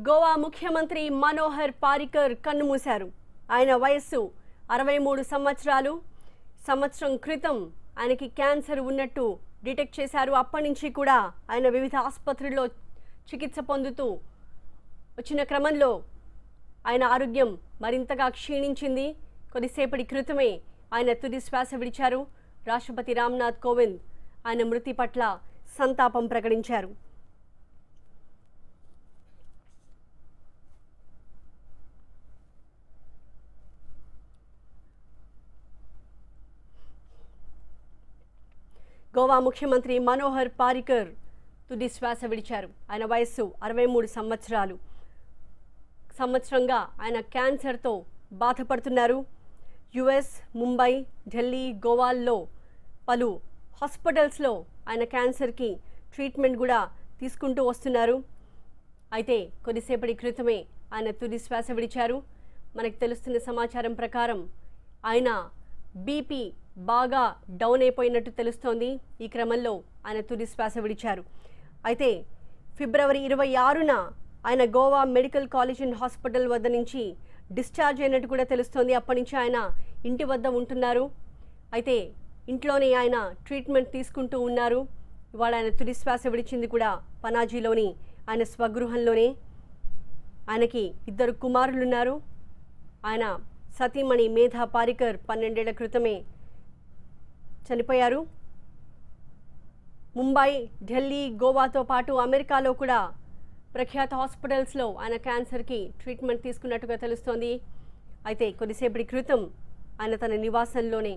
గోవా ముఖ్యమంత్రి మనోహర్ పారికర్ కన్నుమూశారు. ఆయన వయస్సు 63 సంవత్సరాలు. సంవత్సరం క్రితం ఆయనకి క్యాన్సర్ ఉన్నట్టు డిటెక్ట్ చేశారు. అప్పటి నుంచి కూడా ఆయన వివిధ ఆసుపత్రుల్లో చికిత్స పొందుతూ వచ్చిన క్రమంలో ఆయన ఆరోగ్యం మరింతగా క్షీణించింది. కొద్దిసేపటి క్రితమే ఆయన తుది శ్వాస విడిచారు. రాష్ట్రపతి రామ్నాథ్ కోవింద్ ఆయన మృతి పట్ల సంతాపం ప్రకటించారు. గోవా ముఖ్యమంత్రి మనోహర్ పారికర్ తుది శ్వాస విడిచారు. ఆయన వయస్సు 63 సంవత్సరాలు. సంవత్సరంగా ఆయన క్యాన్సర్తో బాధపడుతున్నారు. యుఎస్, ముంబై, ఢిల్లీ, గోవాల్లో పలు హాస్పిటల్స్లో ఆయన క్యాన్సర్కి ట్రీట్మెంట్ కూడా తీసుకుంటూ వస్తున్నారు. అయితే కొద్దిసేపటి క్రితమే ఆయన తుది శ్వాస విడిచారు. మనకు తెలుస్తున్న సమాచారం ప్రకారం ఆయన బీపీ బాగా డౌన్ అయిపోయినట్టు తెలుస్తోంది. ఈ క్రమంలో ఆయన తుది శ్వాస విడిచారు. అయితే ఫిబ్రవరి 26న ఆయన Goa medical college and hospital వద్ద నుంచి డిశ్చార్జ్ అయినట్టు కూడా తెలుస్తోంది. అప్పటి నుంచి ఆయన ఇంటి వద్ద ఉంటున్నారు. అయితే ఇంట్లోనే ఆయన ట్రీట్మెంట్ తీసుకుంటూ ఉన్నారు. ఇవాళ ఆయన తుది శ్వాస విడిచింది కూడా పనాజీలోని ఆయన స్వగృహంలోనే. ఆయనకి 2 కుమారులున్నారు. ఆయన సతీమణి మేధా పారికర్ 12 ఏళ్ల క్రితమే చనిపోయారు. ముంబై, ఢిల్లీ, గోవాతో పాటు అమెరికాలో కూడా ప్రఖ్యాత హాస్పిటల్స్లో ఆయన క్యాన్సర్కి ట్రీట్మెంట్ తీసుకున్నట్టుగా తెలుస్తోంది. అయితే కొద్దిసేపటి క్రితం ఆయన తన నివాసంలోనే